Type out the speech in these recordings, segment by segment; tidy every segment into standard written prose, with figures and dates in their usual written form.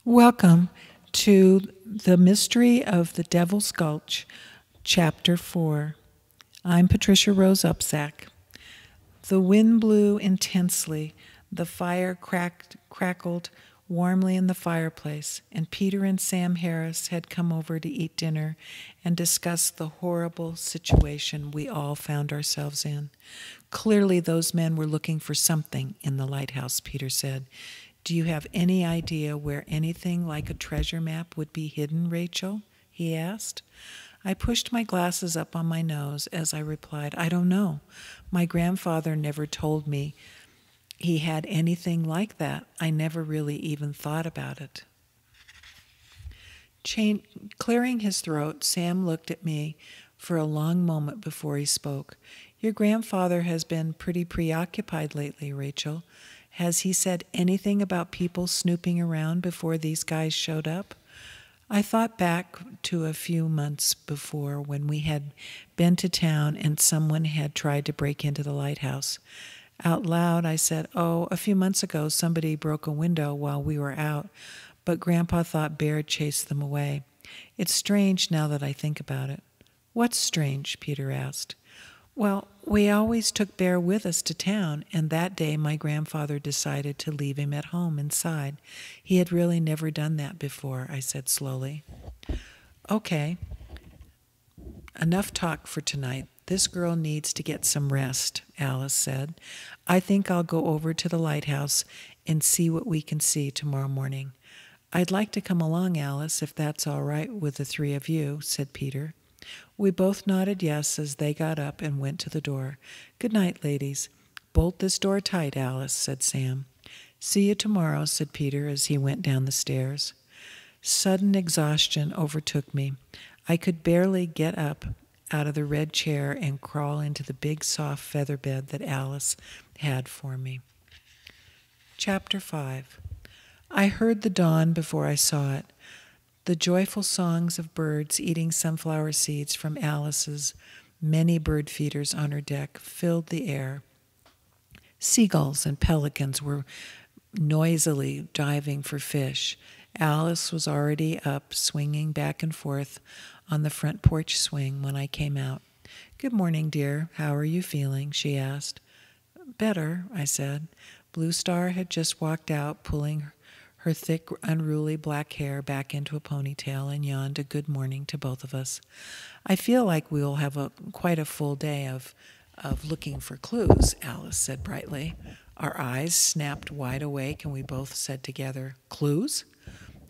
Welcome to The Mystery of the Devil's Gulch, Chapter 4. I'm Patricia Rose Upczak. The wind blew intensely, the fire crackled warmly in the fireplace, and Peter and Sam Harris had come over to eat dinner and discuss the horrible situation we all found ourselves in. Clearly, those men were looking for something in the lighthouse, Peter said. Do you have any idea where anything like a treasure map would be hidden, Rachel? He asked. I pushed my glasses up on my nose as I replied, I don't know. My grandfather never told me he had anything like that. I never really even thought about it. Clearing his throat, Sam looked at me for a long moment before he spoke. Your grandfather has been pretty preoccupied lately, Rachel. Has he said anything about people snooping around before these guys showed up? I thought back to a few months before when we had been to town and someone had tried to break into the lighthouse. Out loud, I said, a few months ago somebody broke a window while we were out, but Grandpa thought Bear chased them away. It's strange now that I think about it. What's strange? Peter asked. Well, we always took Bear with us to town, and that day my grandfather decided to leave him at home inside. He had really never done that before, I said slowly. Okay, enough talk for tonight. This girl needs to get some rest, Alice said. I think I'll go over to the lighthouse and see what we can see tomorrow morning. I'd like to come along, Alice, if that's all right with the three of you, said Peter. We both nodded yes as they got up and went to the door. Good night, ladies. Bolt this door tight, Alice, said Sam. See you tomorrow, said Peter as he went down the stairs. Sudden exhaustion overtook me. I could barely get up out of the red chair and crawl into the big soft feather bed that Alice had for me. Chapter 5. I heard the dawn before I saw it. The joyful songs of birds eating sunflower seeds from Alice's many bird feeders on her deck filled the air. Seagulls and pelicans were noisily diving for fish. Alice was already up, swinging back and forth on the front porch swing when I came out. Good morning, dear. How are you feeling? She asked. Better, I said. Blue Star had just walked out, pulling her thick, unruly black hair back into a ponytail, and yawned a good morning to both of us. I feel like we will have quite a full day of looking for clues, Alice said brightly. Our eyes snapped wide awake, and we both said together, Clues?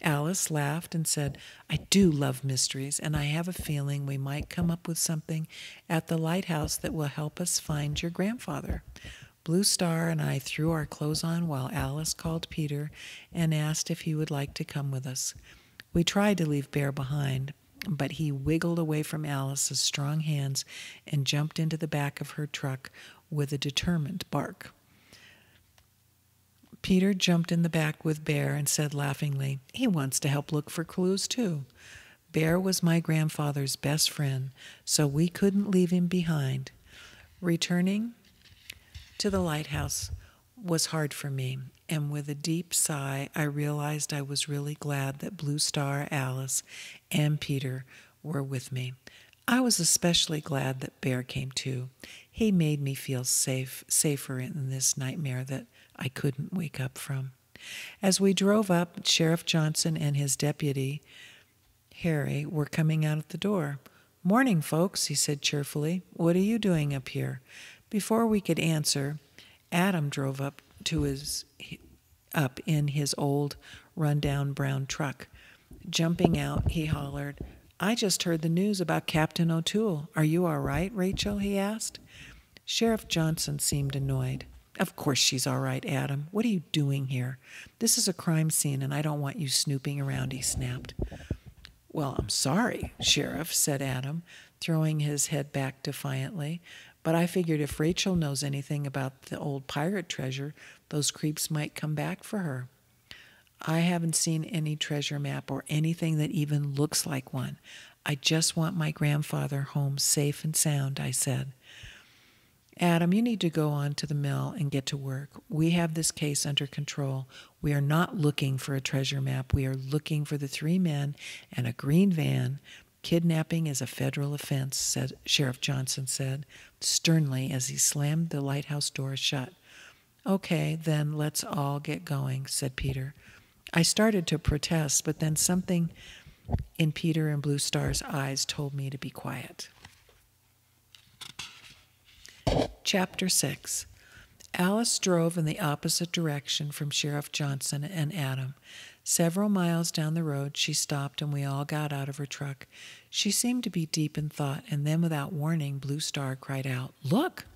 Alice laughed and said, I do love mysteries, and I have a feeling we might come up with something at the lighthouse that will help us find your grandfather. Blue Star and I threw our clothes on while Alice called Peter and asked if he would like to come with us. We tried to leave Bear behind, but he wiggled away from Alice's strong hands and jumped into the back of her truck with a determined bark. Peter jumped in the back with Bear and said laughingly, he wants to help look for clues too. Bear was my grandfather's best friend, so we couldn't leave him behind. Returning to the lighthouse was hard for me, and with a deep sigh, I realized I was really glad that Blue Star, Alice, and Peter were with me. I was especially glad that Bear came too. He made me feel safer in this nightmare that I couldn't wake up from. As we drove up, Sheriff Johnson and his deputy, Harry, were coming out at the door. Morning, folks, he said cheerfully. What are you doing up here? Before we could answer, Adam drove up in his old, run-down brown truck. Jumping out, he hollered, I just heard the news about Captain O'Toole. Are you all right, Rachel? He asked. Sheriff Johnson seemed annoyed. Of course she's all right, Adam. What are you doing here? This is a crime scene, and I don't want you snooping around, he snapped. Well, I'm sorry, Sheriff, said Adam, throwing his head back defiantly. But I figured if Rachel knows anything about the old pirate treasure, those creeps might come back for her. I haven't seen any treasure map or anything that even looks like one. I just want my grandfather home safe and sound, I said. Adam, you need to go on to the mill and get to work. We have this case under control. We are not looking for a treasure map. We are looking for the 3 men and a green van. Kidnapping is a federal offense, said Sheriff Johnson said sternly as he slammed the lighthouse door shut. Okay, then let's all get going, said Peter. I started to protest, but then something in Peter and Blue Star's eyes told me to be quiet. Chapter 6. Alice drove in the opposite direction from Sheriff Johnson and Adam. Several miles down the road, she stopped and we all got out of her truck. She seemed to be deep in thought, and then without warning, Blue Star cried out, "Look!"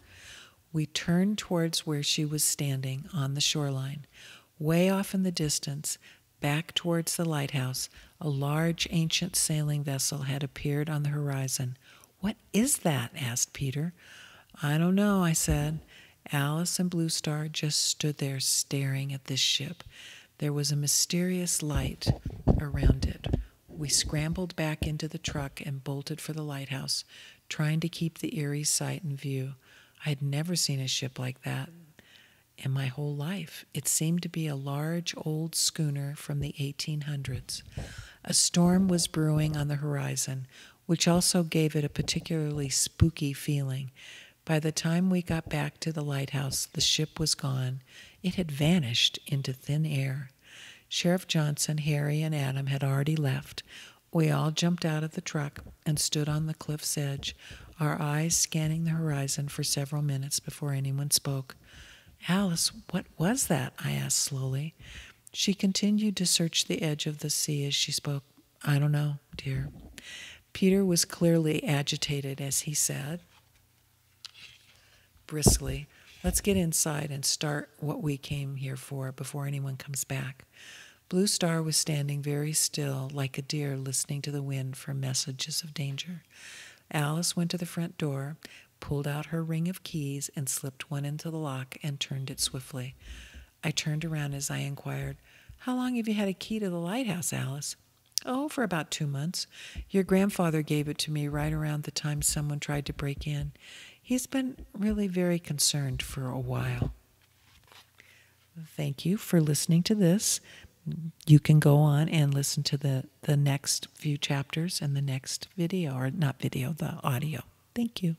We turned towards where she was standing on the shoreline. Way off in the distance, back towards the lighthouse, a large ancient sailing vessel had appeared on the horizon. "What is that?" asked Peter. "I don't know," I said. Alice and Blue Star just stood there staring at this ship. There was a mysterious light around it. We scrambled back into the truck and bolted for the lighthouse, trying to keep the eerie sight in view. I had never seen a ship like that in my whole life. It seemed to be a large old schooner from the 1800s. A storm was brewing on the horizon, which also gave it a particularly spooky feeling. By the time we got back to the lighthouse, the ship was gone. It had vanished into thin air. Sheriff Johnson, Harry, and Adam had already left. We all jumped out of the truck and stood on the cliff's edge, our eyes scanning the horizon for several minutes before anyone spoke. "Alice, what was that?" I asked slowly. She continued to search the edge of the sea as she spoke. "I don't know, dear." Peter was clearly agitated as he said, briskly, "Let's get inside and start what we came here for before anyone comes back." Blue Star was standing very still, like a deer listening to the wind for messages of danger. Alice went to the front door, pulled out her ring of keys, and slipped one into the lock and turned it swiftly. I turned around as I inquired, "How long have you had a key to the lighthouse, Alice?" "Oh, for about 2 months. Your grandfather gave it to me right around the time someone tried to break in. He's been really very concerned for a while." Thank you for listening to this. You can go on and listen to the next few chapters in the next video, or not video, the audio. Thank you.